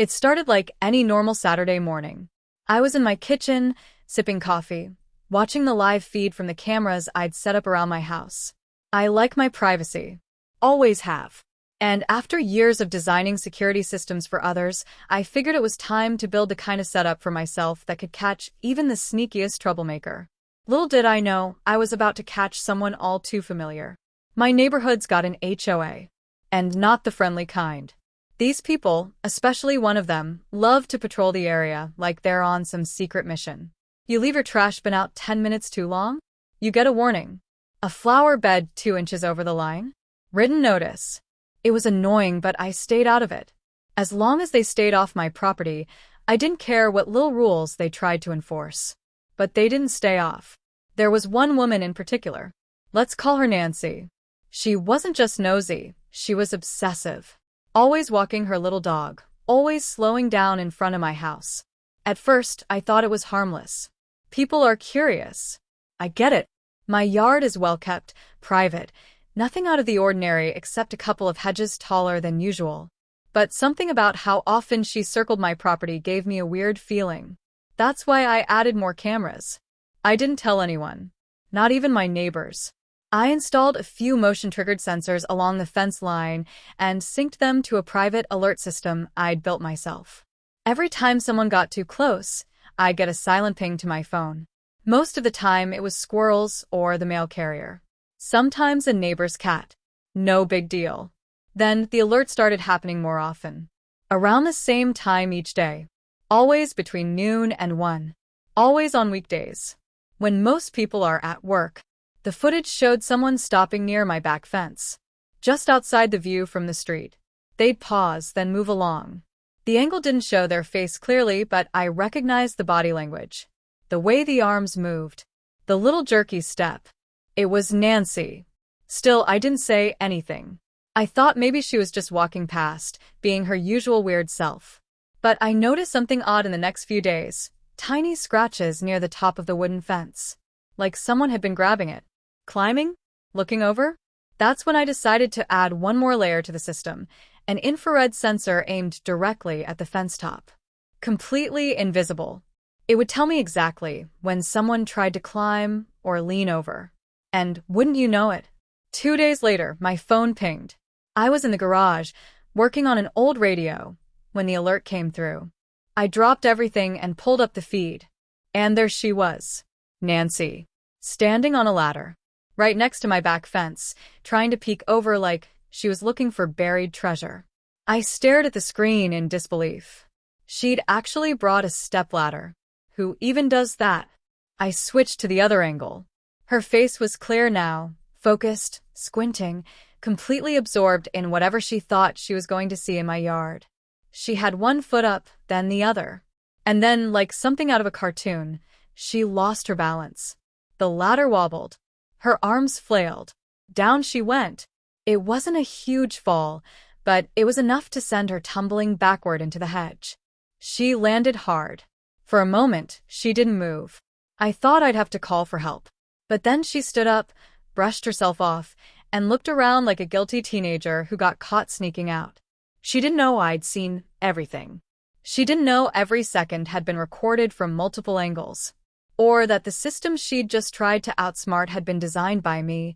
It started like any normal Saturday morning. I was in my kitchen, sipping coffee, watching the live feed from the cameras I'd set up around my house. I like my privacy. Always have. And after years of designing security systems for others, I figured it was time to build the kind of setup for myself that could catch even the sneakiest troublemaker. Little did I know, I was about to catch someone all too familiar. My neighborhood's got an HOA. And not the friendly kind. These people, especially one of them, love to patrol the area like they're on some secret mission. You leave your trash bin out 10 minutes too long? You get a warning. A flower bed 2 inches over the line? Written notice. It was annoying, but I stayed out of it. As long as they stayed off my property, I didn't care what little rules they tried to enforce. But they didn't stay off. There was one woman in particular. Let's call her Nancy. She wasn't just nosy, she was obsessive. Always walking her little dog, always slowing down in front of my house. At first, I thought it was harmless. People are curious. I get it. My yard is well kept, private, nothing out of the ordinary except a couple of hedges taller than usual. But something about how often she circled my property gave me a weird feeling. That's why I added more cameras. I didn't tell anyone. Not even my neighbors. I installed a few motion-triggered sensors along the fence line and synced them to a private alert system I'd built myself. Every time someone got too close, I'd get a silent ping to my phone. Most of the time, it was squirrels or the mail carrier. Sometimes a neighbor's cat. No big deal. Then the alert started happening more often. Around the same time each day. Always between noon and 1. Always on weekdays. When most people are at work. The footage showed someone stopping near my back fence, just outside the view from the street. They'd pause, then move along. The angle didn't show their face clearly, but I recognized the body language. The way the arms moved. The little jerky step. It was Nancy. Still, I didn't say anything. I thought maybe she was just walking past, being her usual weird self. But I noticed something odd in the next few days. Tiny scratches near the top of the wooden fence. Like someone had been grabbing it. Climbing? Looking over? That's when I decided to add one more layer to the system, an infrared sensor aimed directly at the fence top. Completely invisible. It would tell me exactly when someone tried to climb or lean over. And wouldn't you know it? 2 days later, my phone pinged. I was in the garage, working on an old radio, when the alert came through. I dropped everything and pulled up the feed. And there she was. Nancy. Standing on a ladder. Right next to my back fence, trying to peek over like she was looking for buried treasure. I stared at the screen in disbelief. She'd actually brought a stepladder. Who even does that? I switched to the other angle. Her face was clear now, focused, squinting, completely absorbed in whatever she thought she was going to see in my yard. She had one foot up, then the other. And then, like something out of a cartoon, she lost her balance. The ladder wobbled. Her arms flailed. Down she went. It wasn't a huge fall, but it was enough to send her tumbling backward into the hedge. She landed hard. For a moment, she didn't move. I thought I'd have to call for help. But then she stood up, brushed herself off, and looked around like a guilty teenager who got caught sneaking out. She didn't know I'd seen everything. She didn't know every second had been recorded from multiple angles. Or that the system she'd just tried to outsmart had been designed by me,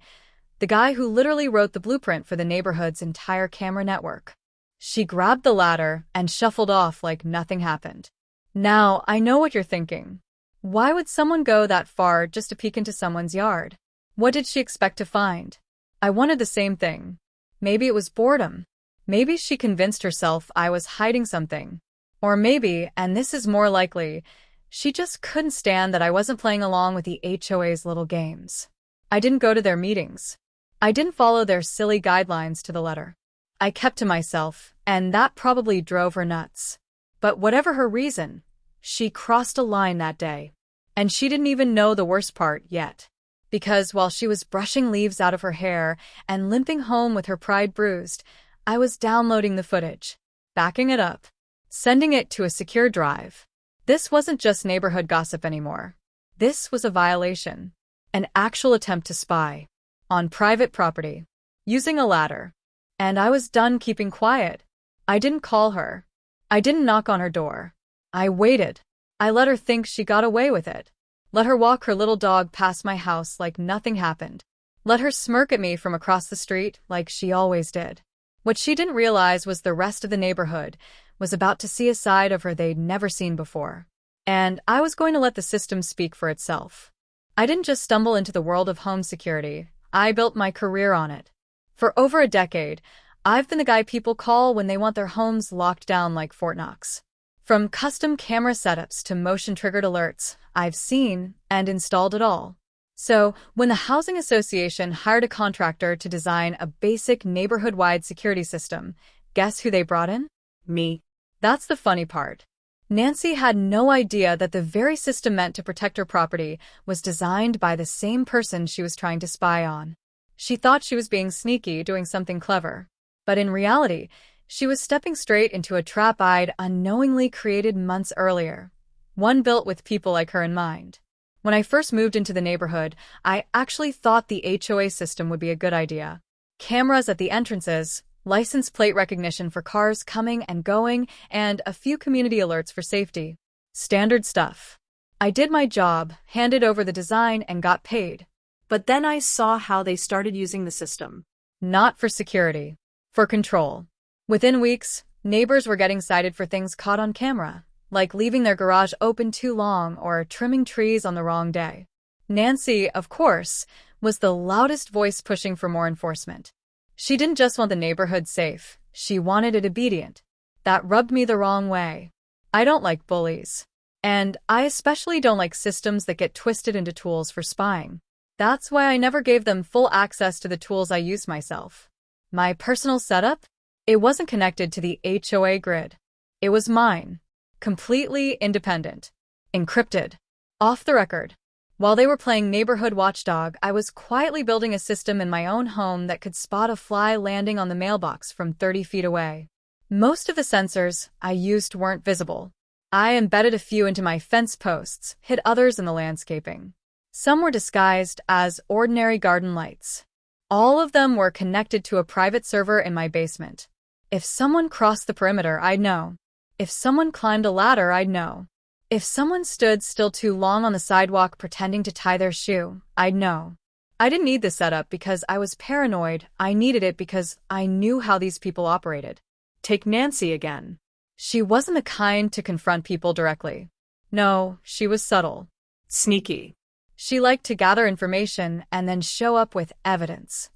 the guy who literally wrote the blueprint for the neighborhood's entire camera network. She grabbed the ladder and shuffled off like nothing happened. Now, I know what you're thinking. Why would someone go that far just to peek into someone's yard? What did she expect to find? I wanted the same thing. Maybe it was boredom. Maybe she convinced herself I was hiding something. Or maybe, and this is more likely, she just couldn't stand that I wasn't playing along with the HOA's little games. I didn't go to their meetings. I didn't follow their silly guidelines to the letter. I kept to myself, and that probably drove her nuts. But whatever her reason, she crossed a line that day. And she didn't even know the worst part yet. Because while she was brushing leaves out of her hair and limping home with her pride bruised, I was downloading the footage, backing it up, sending it to a secure drive. This wasn't just neighborhood gossip anymore. This was a violation. An actual attempt to spy. On private property. Using a ladder. And I was done keeping quiet. I didn't call her. I didn't knock on her door. I waited. I let her think she got away with it. Let her walk her little dog past my house like nothing happened. Let her smirk at me from across the street like she always did. What she didn't realize was the rest of the neighborhood was about to see a side of her they'd never seen before. And I was going to let the system speak for itself. I didn't just stumble into the world of home security, I built my career on it. For over a decade, I've been the guy people call when they want their homes locked down like Fort Knox. From custom camera setups to motion-triggered alerts, I've seen and installed it all. So, when the housing association hired a contractor to design a basic neighborhood-wide security system, guess who they brought in? Me. That's the funny part. Nancy had no idea that the very system meant to protect her property was designed by the same person she was trying to spy on. She thought she was being sneaky, doing something clever. But in reality, she was stepping straight into a trap I'd unknowingly created months earlier. One built with people like her in mind. When I first moved into the neighborhood, I actually thought the HOA system would be a good idea. Cameras at the entrances, license plate recognition for cars coming and going, and a few community alerts for safety. Standard stuff. I did my job, handed over the design, and got paid. But then I saw how they started using the system. Not for security. For control. Within weeks, neighbors were getting cited for things caught on camera, like leaving their garage open too long or trimming trees on the wrong day. Nancy, of course, was the loudest voice pushing for more enforcement. She didn't just want the neighborhood safe, she wanted it obedient. That rubbed me the wrong way. I don't like bullies. And I especially don't like systems that get twisted into tools for spying. That's why I never gave them full access to the tools I use myself. My personal setup? It wasn't connected to the HOA grid. It was mine. Completely independent. Encrypted. Off the record. While they were playing neighborhood watchdog, I was quietly building a system in my own home that could spot a fly landing on the mailbox from 30 feet away. Most of the sensors I used weren't visible. I embedded a few into my fence posts, hid others in the landscaping. Some were disguised as ordinary garden lights. All of them were connected to a private server in my basement. If someone crossed the perimeter, I'd know. If someone climbed a ladder, I'd know. If someone stood still too long on the sidewalk pretending to tie their shoe, I'd know. I didn't need this setup because I was paranoid. I needed it because I knew how these people operated. Take Nancy again. She wasn't the kind to confront people directly. No, she was subtle. Sneaky. She liked to gather information and then show up with evidence.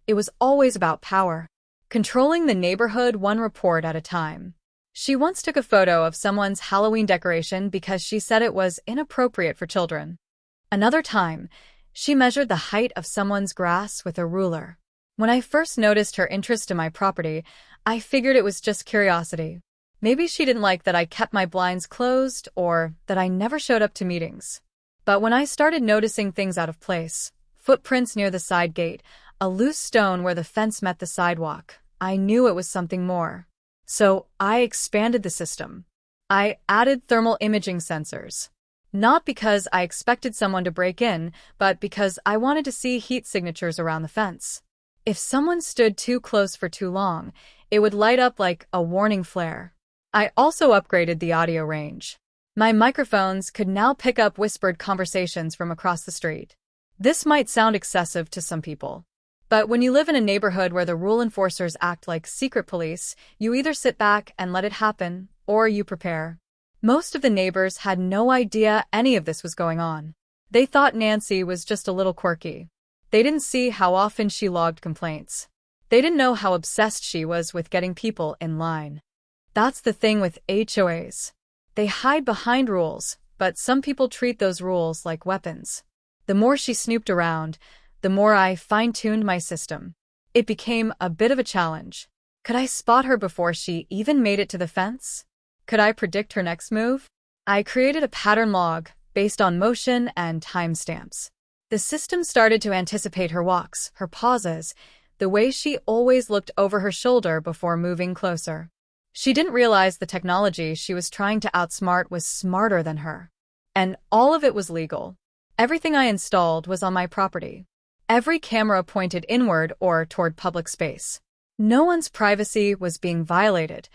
It was always about power. Controlling the neighborhood one report at a time. She once took a photo of someone's Halloween decoration because she said it was inappropriate for children. Another time, she measured the height of someone's grass with a ruler. When I first noticed her interest in my property, I figured it was just curiosity. Maybe she didn't like that I kept my blinds closed or that I never showed up to meetings. But when I started noticing things out of place, footprints near the side gate, a loose stone where the fence met the sidewalk, I knew it was something more. So I expanded the system. I added thermal imaging sensors. Not because I expected someone to break in, but because I wanted to see heat signatures around the fence. If someone stood too close for too long, it would light up like a warning flare. I also upgraded the audio range. My microphones could now pick up whispered conversations from across the street. This might sound excessive to some people. But when you live in a neighborhood where the rule enforcers act like secret police, you either sit back and let it happen, or you prepare. Most of the neighbors had no idea any of this was going on. They thought Nancy was just a little quirky. They didn't see how often she logged complaints. They didn't know how obsessed she was with getting people in line. That's the thing with HOAs. They hide behind rules, but some people treat those rules like weapons. The more she snooped around, the more I fine-tuned my system. It became a bit of a challenge. Could I spot her before she even made it to the fence? Could I predict her next move? I created a pattern log based on motion and timestamps. The system started to anticipate her walks, her pauses, the way she always looked over her shoulder before moving closer. She didn't realize the technology she was trying to outsmart was smarter than her. And all of it was legal. Everything I installed was on my property. Every camera pointed inward or toward public space. No one's privacy was being violated,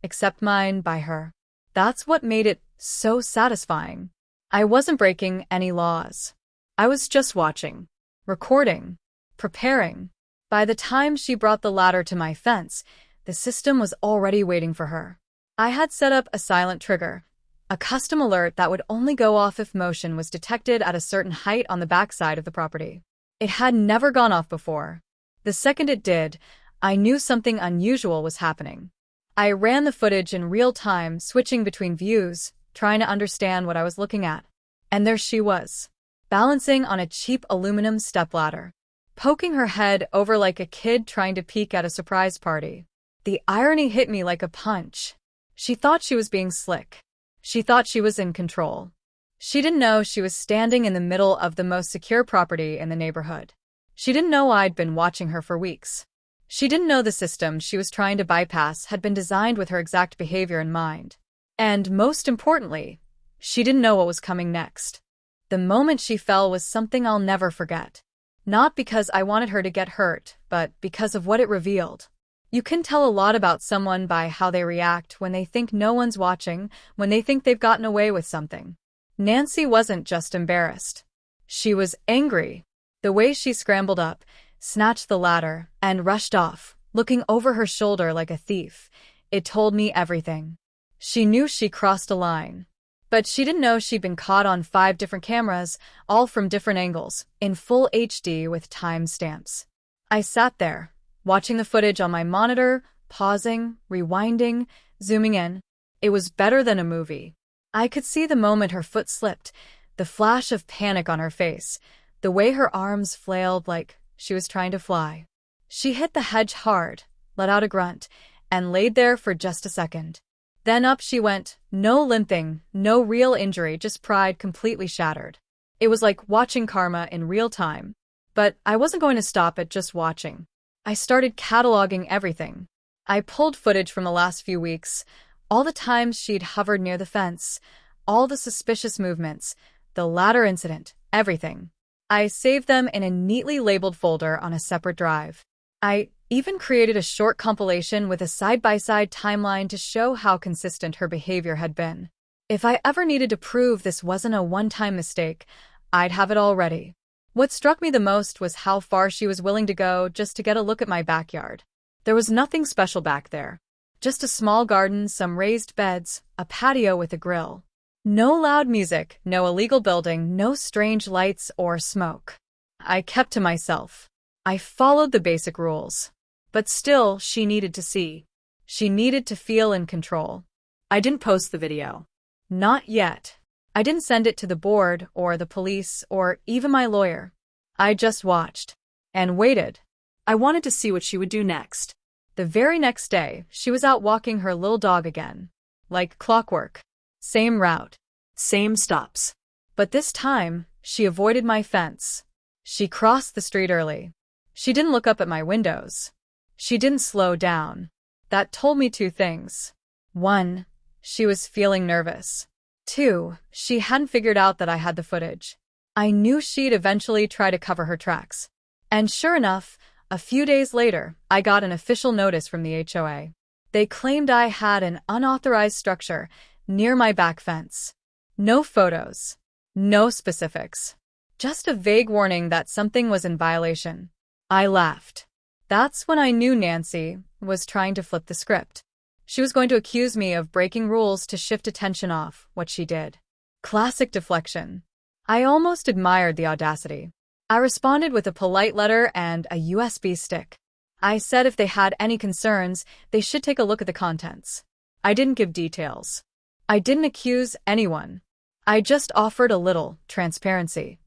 except mine by her. That's what made it so satisfying. I wasn't breaking any laws. I was just watching, recording, preparing. By the time she brought the ladder to my fence, the system was already waiting for her. I had set up a silent trigger, a custom alert that would only go off if motion was detected at a certain height on the backside of the property. It had never gone off before. The second it did, I knew something unusual was happening. I ran the footage in real time, switching between views, trying to understand what I was looking at. And there she was, balancing on a cheap aluminum stepladder, poking her head over like a kid trying to peek at a surprise party. The irony hit me like a punch. She thought she was being slick. She thought she was in control. She didn't know she was standing in the middle of the most secure property in the neighborhood. She didn't know I'd been watching her for weeks. She didn't know the system she was trying to bypass had been designed with her exact behavior in mind. And most importantly, she didn't know what was coming next. The moment she fell was something I'll never forget. Not because I wanted her to get hurt, but because of what it revealed. You can tell a lot about someone by how they react when they think no one's watching, when they think they've gotten away with something. Nancy wasn't just embarrassed. She was angry. The way she scrambled up, snatched the ladder, and rushed off, looking over her shoulder like a thief, it told me everything. She knew she crossed a line. But she didn't know she'd been caught on 5 different cameras, all from different angles, in full HD with timestamps. I sat there, watching the footage on my monitor, pausing, rewinding, zooming in. It was better than a movie. I could see the moment her foot slipped, the flash of panic on her face, the way her arms flailed like she was trying to fly. She hit the hedge hard, let out a grunt, and laid there for just a second. Then up she went, no limping, no real injury, just pride completely shattered. It was like watching karma in real time. But I wasn't going to stop at just watching. I started cataloging everything. I pulled footage from the last few weeks, all the times she'd hovered near the fence, all the suspicious movements, the ladder incident, everything. I saved them in a neatly labeled folder on a separate drive. I even created a short compilation with a side-by-side timeline to show how consistent her behavior had been. If I ever needed to prove this wasn't a one-time mistake, I'd have it all ready. What struck me the most was how far she was willing to go just to get a look at my backyard. There was nothing special back there. Just a small garden, some raised beds, a patio with a grill. No loud music, no illegal building, no strange lights or smoke. I kept to myself. I followed the basic rules. But still, she needed to see. She needed to feel in control. I didn't post the video. Not yet. I didn't send it to the board or the police or even my lawyer. I just watched. And waited. I wanted to see what she would do next. The very next day, she was out walking her little dog again. Like clockwork. Same route. Same stops. But this time, she avoided my fence. She crossed the street early. She didn't look up at my windows. She didn't slow down. That told me 2 things. 1, she was feeling nervous. 2, she hadn't figured out that I had the footage. I knew she'd eventually try to cover her tracks. And sure enough, a few days later, I got an official notice from the HOA. They claimed I had an unauthorized structure near my back fence. No photos. No specifics. Just a vague warning that something was in violation. I laughed. That's when I knew Nancy was trying to flip the script. She was going to accuse me of breaking rules to shift attention off what she did. Classic deflection. I almost admired the audacity. I responded with a polite letter and a USB stick. I said if they had any concerns, they should take a look at the contents. I didn't give details. I didn't accuse anyone. I just offered a little transparency.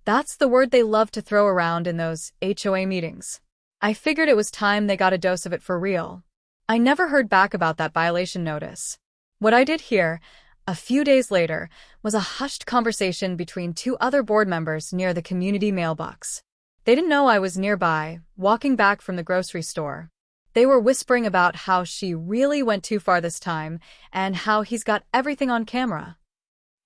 That's the word they love to throw around in those HOA meetings. I figured it was time they got a dose of it for real. I never heard back about that violation notice. What I did hear, a few days later, was a hushed conversation between 2 other board members near the community mailbox. They didn't know I was nearby, walking back from the grocery store. They were whispering about how she really went too far this time and how he's got everything on camera.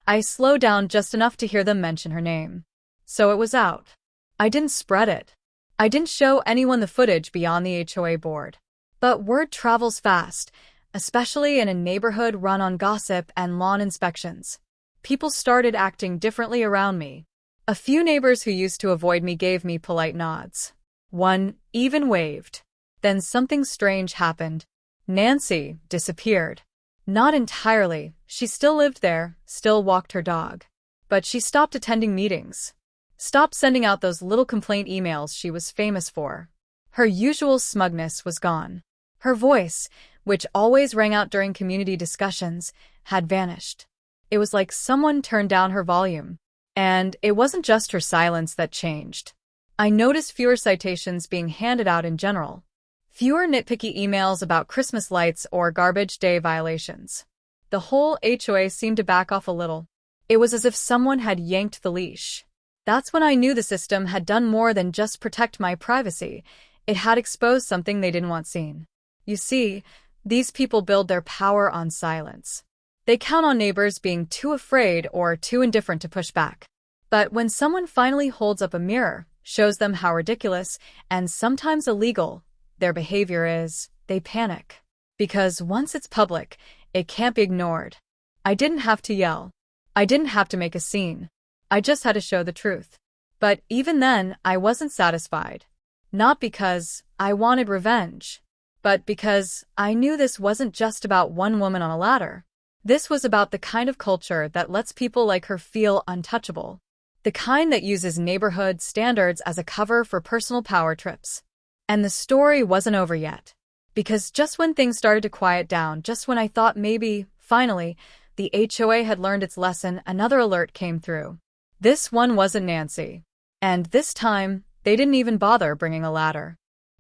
I slowed down just enough to hear them mention her name. So it was out. I didn't spread it. I didn't show anyone the footage beyond the HOA board. But word travels fast. especially in a neighborhood run on gossip and lawn inspections. People started acting differently around me. A few neighbors who used to avoid me gave me polite nods. One even waved. Then something strange happened. Nancy disappeared. Not entirely. She still lived there, still walked her dog. But she stopped attending meetings. Stopped sending out those little complaint emails she was famous for. Her usual smugness was gone. Her voice, which always rang out during community discussions, had vanished. It was like someone turned down her volume. And it wasn't just her silence that changed. I noticed fewer citations being handed out in general. Fewer nitpicky emails about Christmas lights or garbage day violations. The whole HOA seemed to back off a little. It was as if someone had yanked the leash. That's when I knew the system had done more than just protect my privacy. It had exposed something they didn't want seen. You see, these people build their power on silence. They count on neighbors being too afraid or too indifferent to push back. But when someone finally holds up a mirror, shows them how ridiculous and sometimes illegal their behavior is, they panic. Because once it's public, it can't be ignored. I didn't have to yell. I didn't have to make a scene. I just had to show the truth. But even then, I wasn't satisfied. Not because I wanted revenge, but because I knew this wasn't just about one woman on a ladder. This was about the kind of culture that lets people like her feel untouchable. The kind that uses neighborhood standards as a cover for personal power trips. And the story wasn't over yet. Because just when things started to quiet down, just when I thought maybe, finally, the HOA had learned its lesson, another alert came through. This one wasn't Nancy. And this time, they didn't even bother bringing a ladder.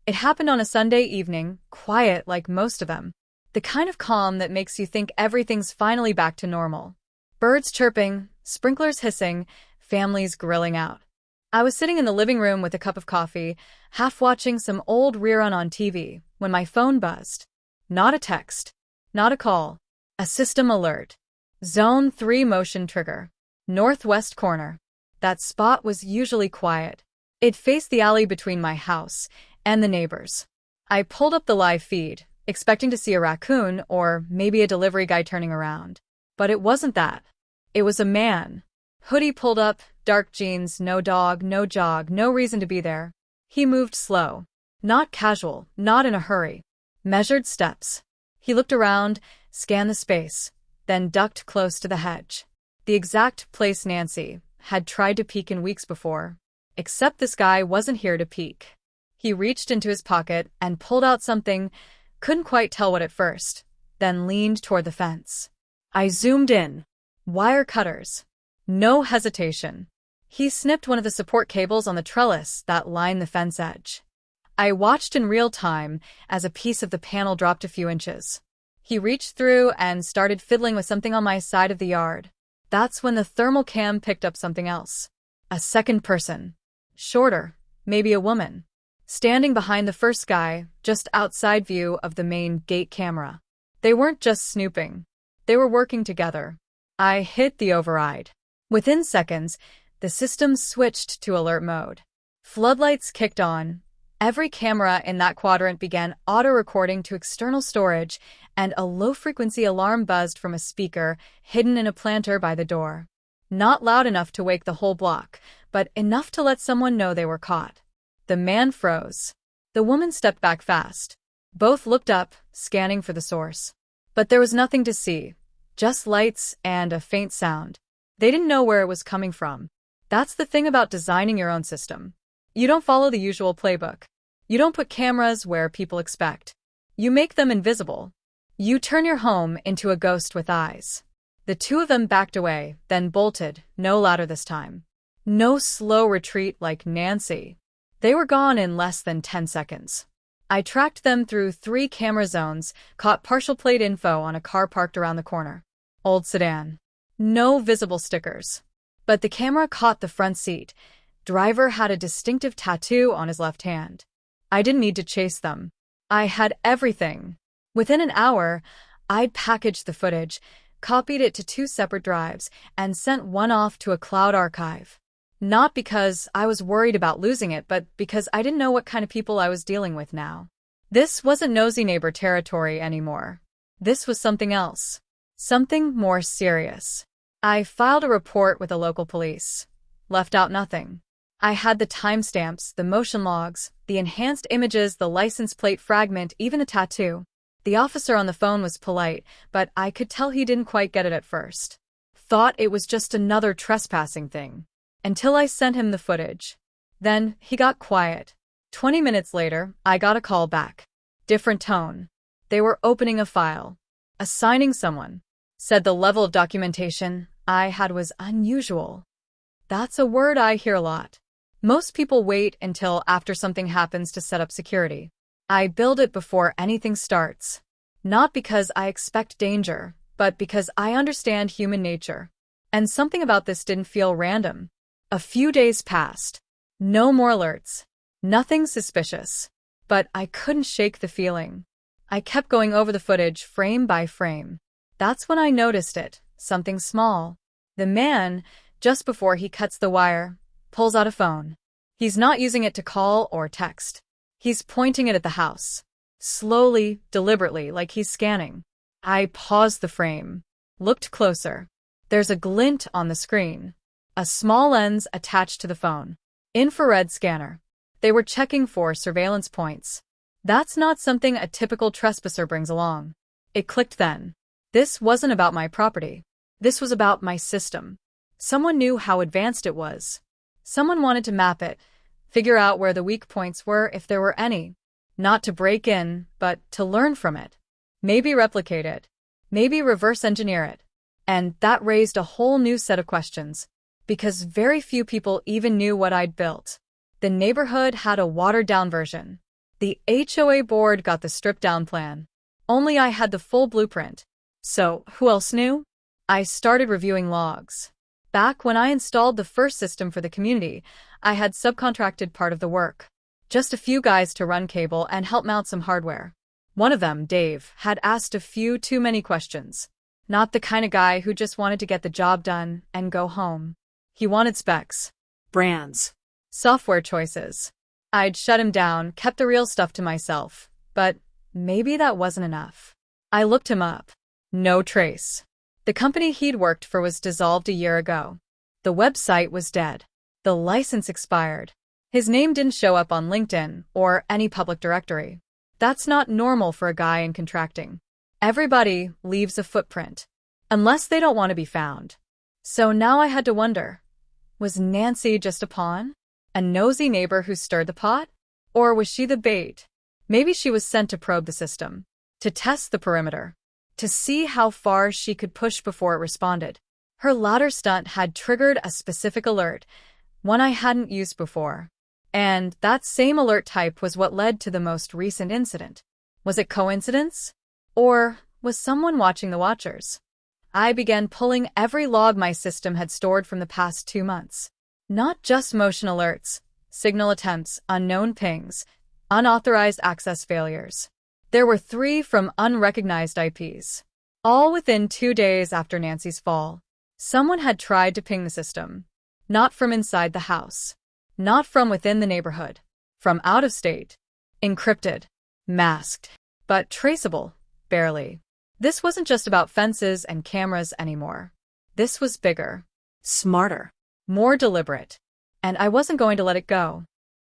It happened on a Sunday evening, quiet like most of them. The kind of calm that makes you think everything's finally back to normal. Birds chirping, sprinklers hissing, families grilling out. I was sitting in the living room with a cup of coffee, half watching some old rerun on TV, when my phone buzzed. Not a text. Not a call. A system alert. Zone 3 motion trigger. Northwest corner. That spot was usually quiet. It faced the alley between my house and the neighbors. I pulled up the live feed, expecting to see a raccoon or maybe a delivery guy turning around. But it wasn't that. It was a man. Hoodie pulled up, dark jeans, no dog, no jog, no reason to be there. He moved slow. Not casual, not in a hurry. Measured steps. He looked around, scanned the space, then ducked close to the hedge. The exact place Nancy had tried to peek in weeks before. Except this guy wasn't here to peek. He reached into his pocket and pulled out something, couldn't quite tell what at first, then leaned toward the fence. I zoomed in. Wire cutters. No hesitation. He snipped one of the support cables on the trellis that lined the fence edge. I watched in real time as a piece of the panel dropped a few inches. He reached through and started fiddling with something on my side of the yard. That's when the thermal cam picked up something else. A second person. Shorter, maybe a woman. Standing behind the first guy, just outside view of the main gate camera. They weren't just snooping. They were working together. I hit the override. Within seconds, the system switched to alert mode. Floodlights kicked on. Every camera in that quadrant began auto-recording to external storage, and a low-frequency alarm buzzed from a speaker hidden in a planter by the door. Not loud enough to wake the whole block, but enough to let someone know they were caught. The man froze. The woman stepped back fast. Both looked up, scanning for the source. But there was nothing to see. Just lights and a faint sound. They didn't know where it was coming from. That's the thing about designing your own system. You don't follow the usual playbook. You don't put cameras where people expect. You make them invisible. You turn your home into a ghost with eyes. The two of them backed away, then bolted, no ladder this time. No slow retreat like Nancy. They were gone in less than 10 seconds. I tracked them through 3 camera zones, caught partial plate info on a car parked around the corner. Old sedan. No visible stickers. But the camera caught the front seat. Driver had a distinctive tattoo on his left hand. I didn't need to chase them. I had everything. Within an hour, I'd packaged the footage, copied it to 2 separate drives, and sent one off to a cloud archive. Not because I was worried about losing it, but because I didn't know what kind of people I was dealing with now. This wasn't nosy neighbor territory anymore. This was something else. Something more serious. I filed a report with the local police. Left out nothing. I had the timestamps, the motion logs, the enhanced images, the license plate fragment, even the tattoo. The officer on the phone was polite, but I could tell he didn't quite get it at first. Thought it was just another trespassing thing. Until I sent him the footage. Then he got quiet. 20 minutes later, I got a call back. Different tone. They were opening a file. Assigning someone. Said the level of documentation I had was unusual. That's a word I hear a lot. Most people wait until after something happens to set up security. I build it before anything starts. Not because I expect danger, but because I understand human nature. And something about this didn't feel random. A few days passed. No more alerts. Nothing suspicious. But I couldn't shake the feeling. I kept going over the footage frame by frame. That's when I noticed it, something small. The man, just before he cuts the wire, pulls out a phone. He's not using it to call or text. He's pointing it at the house. Slowly, deliberately, like he's scanning. I paused the frame. Looked closer. There's a glint on the screen. A small lens attached to the phone. Infrared scanner. They were checking for surveillance points. That's not something a typical trespasser brings along. It clicked then. This wasn't about my property. This was about my system. Someone knew how advanced it was. Someone wanted to map it, figure out where the weak points were if there were any. Not to break in, but to learn from it. Maybe replicate it. Maybe reverse engineer it. And that raised a whole new set of questions. Because very few people even knew what I'd built. The neighborhood had a watered-down version. The HOA board got the stripped-down plan. Only I had the full blueprint. So, who else knew? I started reviewing logs. Back when I installed the first system for the community, I had subcontracted part of the work. Just a few guys to run cable and help mount some hardware. One of them, Dave, had asked a few too many questions. Not the kind of guy who just wanted to get the job done and go home. He wanted specs. Brands. Software choices. I'd shut him down, kept the real stuff to myself. But maybe that wasn't enough. I looked him up. No trace. The company he'd worked for was dissolved a year ago. The website was dead. The license expired. His name didn't show up on LinkedIn or any public directory. That's not normal for a guy in contracting. Everybody leaves a footprint. Unless they don't want to be found. So now I had to wonder, was Nancy just a pawn? A nosy neighbor who stirred the pot? Or was she the bait? Maybe she was sent to probe the system. To test the perimeter. To see how far she could push before it responded. Her latter stunt had triggered a specific alert, one I hadn't used before. And that same alert type was what led to the most recent incident. Was it coincidence? Or was someone watching the watchers? I began pulling every log my system had stored from the past 2 months. Not just motion alerts, signal attempts, unknown pings, unauthorized access failures. There were 3 from unrecognized IPs. All within 2 days after Nancy's fall. Someone had tried to ping the system. Not from inside the house. Not from within the neighborhood. From out of state. Encrypted. Masked. But traceable. Barely. This wasn't just about fences and cameras anymore. This was bigger. Smarter. More deliberate. And I wasn't going to let it go.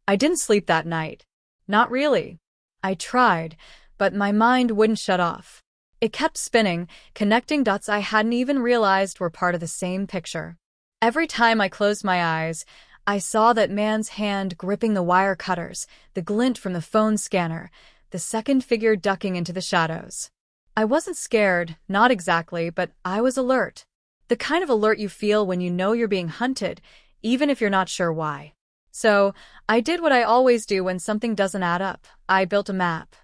I didn't sleep that night. Not really. I tried, but my mind wouldn't shut off. It kept spinning, connecting dots I hadn't even realized were part of the same picture. Every time I closed my eyes, I saw that man's hand gripping the wire cutters, the glint from the phone scanner, the second figure ducking into the shadows. I wasn't scared, not exactly, but I was alert. The kind of alert you feel when you know you're being hunted, even if you're not sure why. So, I did what I always do when something doesn't add up. I built a map.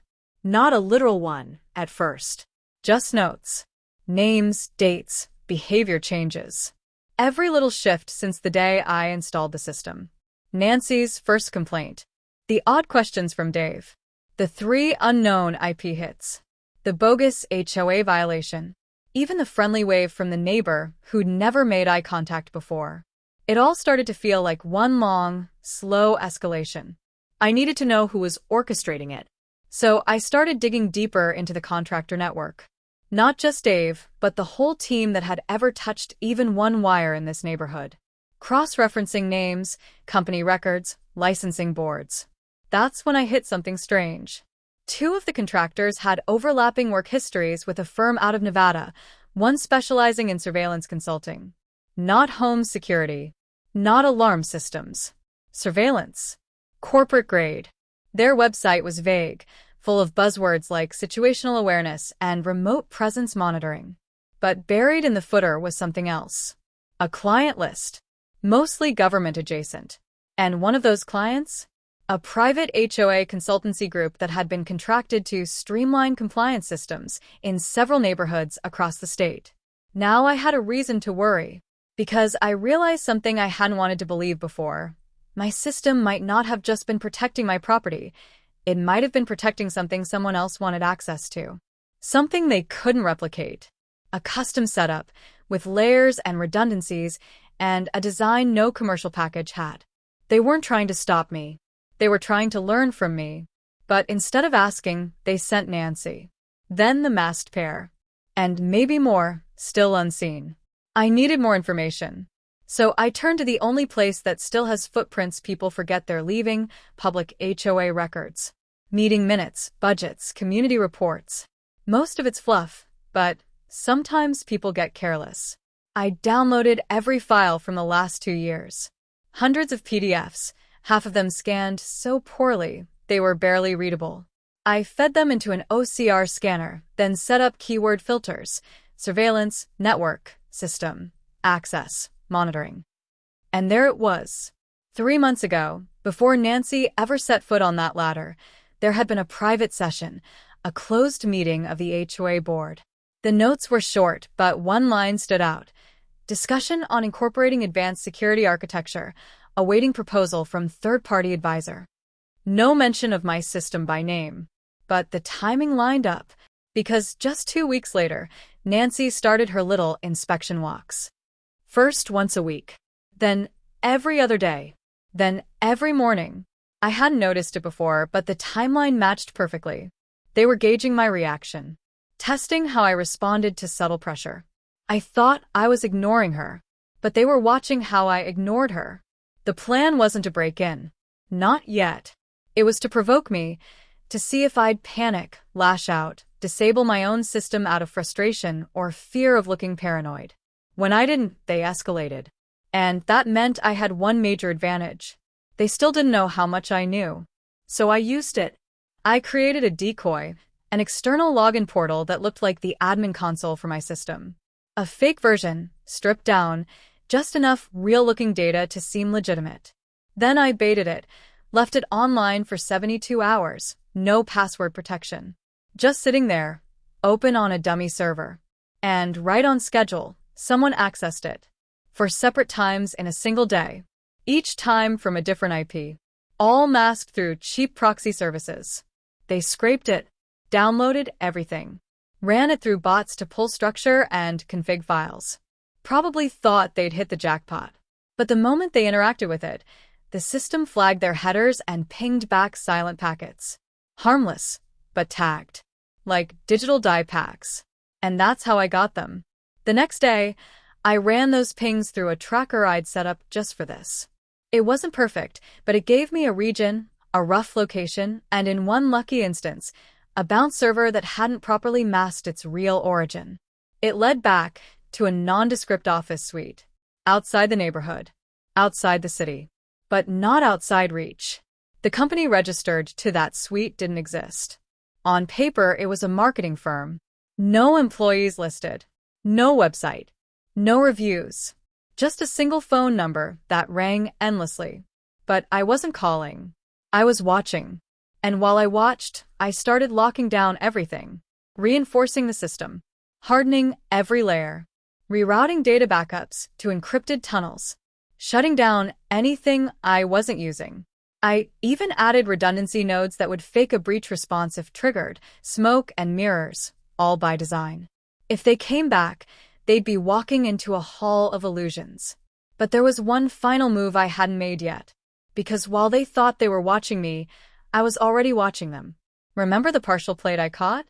Not a literal one, at first. Just notes. Names, dates, behavior changes. Every little shift since the day I installed the system. Nancy's first complaint. The odd questions from Dave. The 3 unknown IP hits. The bogus HOA violation. Even the friendly wave from the neighbor who'd never made eye contact before. It all started to feel like one long, slow escalation. I needed to know who was orchestrating it. So I started digging deeper into the contractor network. Not just Dave, but the whole team that had ever touched even one wire in this neighborhood. Cross-referencing names, company records, licensing boards. That's when I hit something strange. Two of the contractors had overlapping work histories with a firm out of Nevada, one specializing in surveillance consulting. Not home security. Not alarm systems. Surveillance. Corporate grade. Their website was vague, full of buzzwords like situational awareness and remote presence monitoring. But buried in the footer was something else. A client list. Mostly government adjacent. And one of those clients? A private HOA consultancy group that had been contracted to streamline compliance systems in several neighborhoods across the state. Now I had a reason to worry, because I realized something I hadn't wanted to believe before. My system might not have just been protecting my property. It might have been protecting something someone else wanted access to. Something they couldn't replicate. A custom setup, with layers and redundancies, and a design no commercial package had. They weren't trying to stop me. They were trying to learn from me. But instead of asking, they sent Nancy. Then the masked pair. And maybe more, still unseen. I needed more information. So I turned to the only place that still has footprints people forget they're leaving, public HOA records. Meeting minutes, budgets, community reports. Most of it's fluff, but sometimes people get careless. I downloaded every file from the last 2 years. Hundreds of PDFs, half of them scanned so poorly they were barely readable. I fed them into an OCR scanner, then set up keyword filters, surveillance, network, system, access, monitoring. And there it was. 3 months ago, before Nancy ever set foot on that ladder, there had been a private session, a closed meeting of the HOA board. The notes were short, but one line stood out. Discussion on incorporating advanced security architecture, awaiting proposal from third-party advisor. No mention of my system by name. But the timing lined up, because just 2 weeks later, Nancy started her little inspection walks. First once a week, then every other day, then every morning. I hadn't noticed it before, but the timeline matched perfectly. They were gauging my reaction, testing how I responded to subtle pressure. I thought I was ignoring her, but they were watching how I ignored her. The plan wasn't to break in. Not yet. It was to provoke me, to see if I'd panic, lash out, disable my own system out of frustration or fear of looking paranoid. When I didn't, they escalated. And that meant I had one major advantage. They still didn't know how much I knew. So I used it. I created a decoy, an external login portal that looked like the admin console for my system. A fake version, stripped down, just enough real-looking data to seem legitimate. Then I baited it, left it online for 72 hours, no password protection. Just sitting there, open on a dummy server. And right on schedule, someone accessed it. For separate times in a single day. Each time from a different IP. All masked through cheap proxy services. They scraped it, downloaded everything. Ran it through bots to pull structure and config files. Probably thought they'd hit the jackpot. But the moment they interacted with it, the system flagged their headers and pinged back silent packets. Harmless, but tagged. Like digital dye packs. And that's how I got them. The next day, I ran those pings through a tracker I'd set up just for this. It wasn't perfect, but it gave me a region, a rough location, and in one lucky instance, a bounce server that hadn't properly masked its real origin. It led back to a nondescript office suite. Outside the neighborhood. Outside the city. But not outside reach. The company registered to that suite didn't exist. On paper, it was a marketing firm. No employees listed. No website. No reviews. Just a single phone number that rang endlessly. But I wasn't calling. I was watching. And while I watched, I started locking down everything. Reinforcing the system. Hardening every layer. Rerouting data backups to encrypted tunnels. Shutting down anything I wasn't using. I even added redundancy nodes that would fake a breach response if triggered, smoke and mirrors, all by design. If they came back, they'd be walking into a hall of illusions. But there was one final move I hadn't made yet. Because while they thought they were watching me, I was already watching them. Remember the partial plate I caught?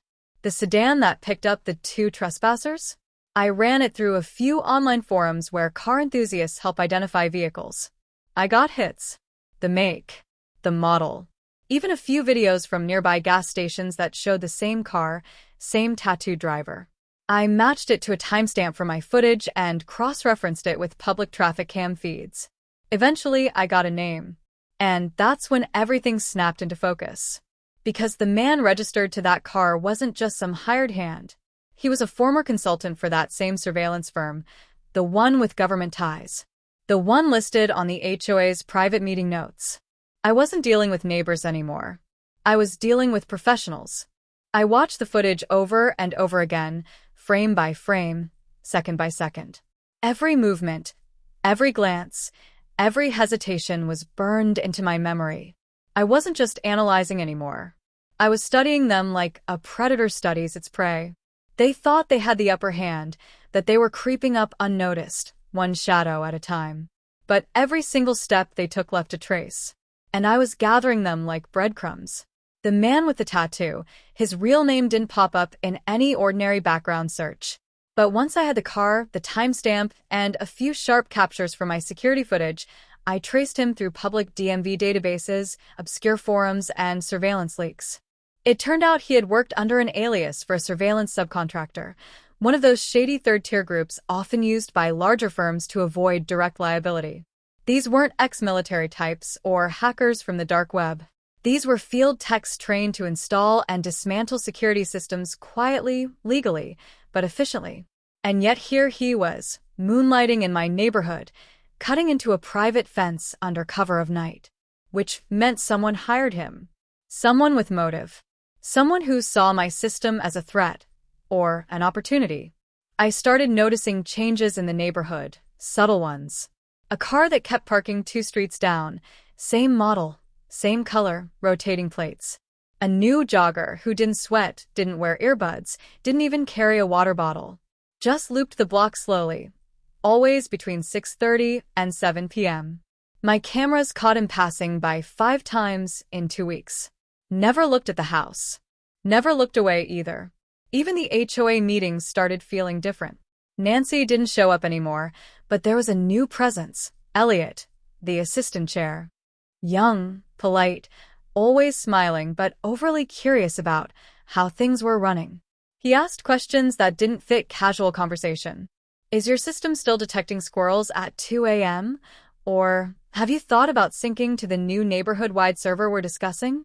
The sedan that picked up the two trespassers? I ran it through a few online forums where car enthusiasts help identify vehicles. I got hits. The make, the model, even a few videos from nearby gas stations that showed the same car, same tattooed driver. I matched it to a timestamp for my footage and cross-referenced it with public traffic cam feeds. Eventually, I got a name. And that's when everything snapped into focus. Because the man registered to that car wasn't just some hired hand. He was a former consultant for that same surveillance firm, the one with government ties. The one listed on the HOA's private meeting notes. I wasn't dealing with neighbors anymore. I was dealing with professionals. I watched the footage over and over again, frame by frame, second by second. Every movement, every glance, every hesitation was burned into my memory. I wasn't just analyzing anymore. I was studying them like a predator studies its prey. They thought they had the upper hand, that they were creeping up unnoticed, one shadow at a time. But every single step they took left a trace. And I was gathering them like breadcrumbs. The man with the tattoo, his real name didn't pop up in any ordinary background search. But once I had the car, the timestamp, and a few sharp captures from my security footage, I traced him through public DMV databases, obscure forums, and surveillance leaks. It turned out he had worked under an alias for a surveillance subcontractor, one of those shady third-tier groups often used by larger firms to avoid direct liability. These weren't ex-military types or hackers from the dark web. These were field techs trained to install and dismantle security systems quietly, legally, but efficiently. And yet here he was, moonlighting in my neighborhood, cutting into a private fence under cover of night. Which meant someone hired him. Someone with motive. Someone who saw my system as a threat, or an opportunity. I started noticing changes in the neighborhood, subtle ones. A car that kept parking 2 streets down, same model, same color, rotating plates. A new jogger who didn't sweat, didn't wear earbuds, didn't even carry a water bottle. Just looped the block slowly, always between 6:30 and 7 p.m. My cameras caught him passing by 5 times in 2 weeks. Never looked at the house. Never looked away either. Even the HOA meetings started feeling different. Nancy didn't show up anymore, but there was a new presence. Elliot, the assistant chair. Young, polite, always smiling but overly curious about how things were running. He asked questions that didn't fit casual conversation. Is your system still detecting squirrels at 2 a.m.? Or have you thought about syncing to the new neighborhood-wide server we're discussing?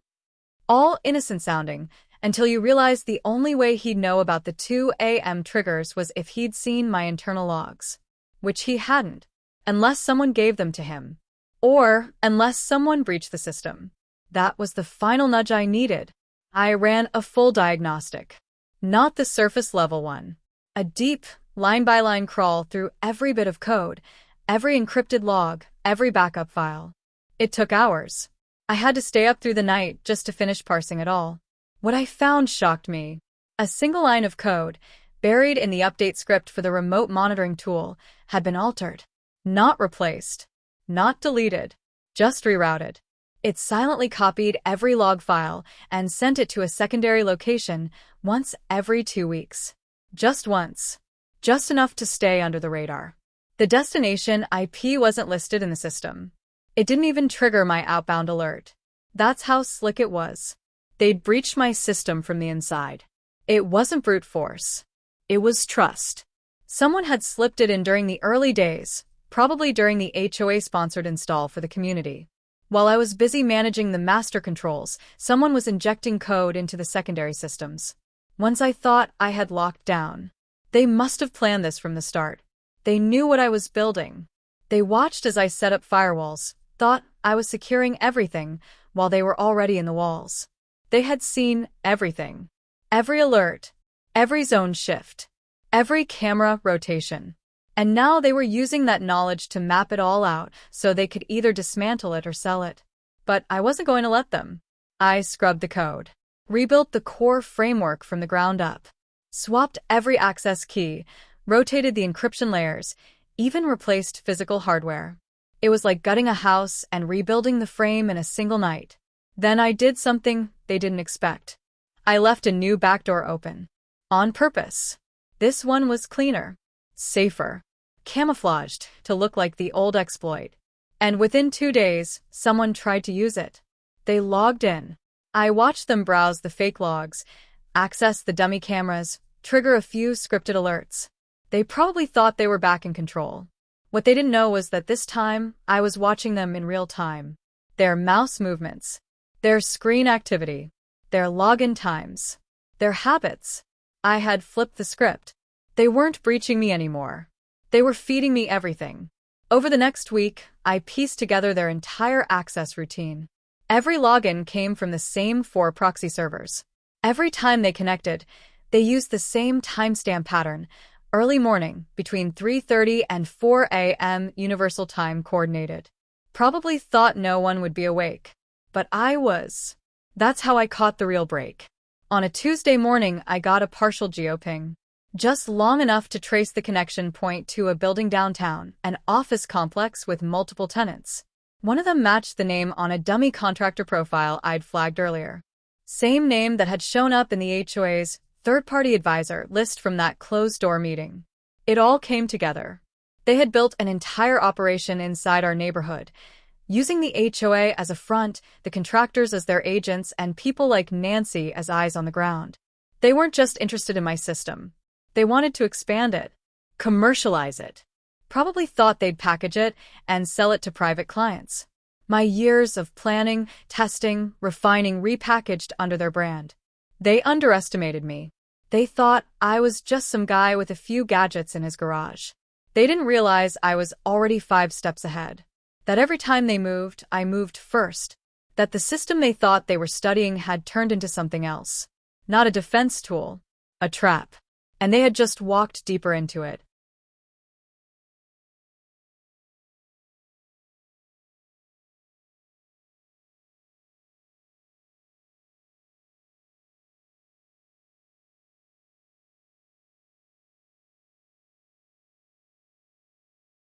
All innocent sounding, until you realized the only way he'd know about the 2 a.m. triggers was if he'd seen my internal logs. Which he hadn't, unless someone gave them to him. Or unless someone breached the system. That was the final nudge I needed. I ran a full diagnostic. Not the surface-level one. A deep, line-by-line crawl through every bit of code, every encrypted log, every backup file. It took hours. I had to stay up through the night just to finish parsing it all. What I found shocked me. A single line of code, buried in the update script for the remote monitoring tool, had been altered. Not replaced. Not deleted. Just rerouted. It silently copied every log file and sent it to a secondary location once every 2 weeks. Just once. Just enough to stay under the radar. The destination IP wasn't listed in the system. It didn't even trigger my outbound alert. That's how slick it was. They'd breached my system from the inside. It wasn't brute force. It was trust. Someone had slipped it in during the early days, probably during the HOA-sponsored install for the community. While I was busy managing the master controls, someone was injecting code into the secondary systems. Once I thought I had locked down. They must have planned this from the start. They knew what I was building. They watched as I set up firewalls, thought I was securing everything while they were already in the walls. They had seen everything. Every alert, every zone shift, every camera rotation. And now they were using that knowledge to map it all out so they could either dismantle it or sell it. But I wasn't going to let them. I scrubbed the code, rebuilt the core framework from the ground up, swapped every access key, rotated the encryption layers, even replaced physical hardware. It was like gutting a house and rebuilding the frame in a single night. Then I did something they didn't expect. I left a new backdoor open. On purpose. This one was cleaner, safer, camouflaged to look like the old exploit. And within 2 days, someone tried to use it. They logged in. I watched them browse the fake logs, access the dummy cameras, trigger a few scripted alerts. They probably thought they were back in control. What they didn't know was that this time, I was watching them in real time. Their mouse movements, their screen activity, their login times, their habits. I had flipped the script. They weren't breaching me anymore. They were feeding me everything. Over the next week, I pieced together their entire access routine. Every login came from the same 4 proxy servers. Every time they connected, they used the same timestamp pattern, early morning, between 3:30 and 4 a.m. Universal Time Coordinated. Probably thought no one would be awake. But I was. That's how I caught the real break. On a Tuesday morning, I got a partial geoping. Just long enough to trace the connection point to a building downtown, an office complex with multiple tenants. One of them matched the name on a dummy contractor profile I'd flagged earlier. Same name that had shown up in the HOA's third-party advisor list from that closed-door meeting. It all came together. They had built an entire operation inside our neighborhood, using the HOA as a front, the contractors as their agents, and people like Nancy as eyes on the ground. They weren't just interested in my system. They wanted to expand it, commercialize it. Probably thought they'd package it and sell it to private clients. My years of planning, testing, refining repackaged under their brand. They underestimated me. They thought I was just some guy with a few gadgets in his garage. They didn't realize I was already 5 steps ahead. That every time they moved, I moved first. That the system they thought they were studying had turned into something else. Not a defense tool, a trap. And they had just walked deeper into it.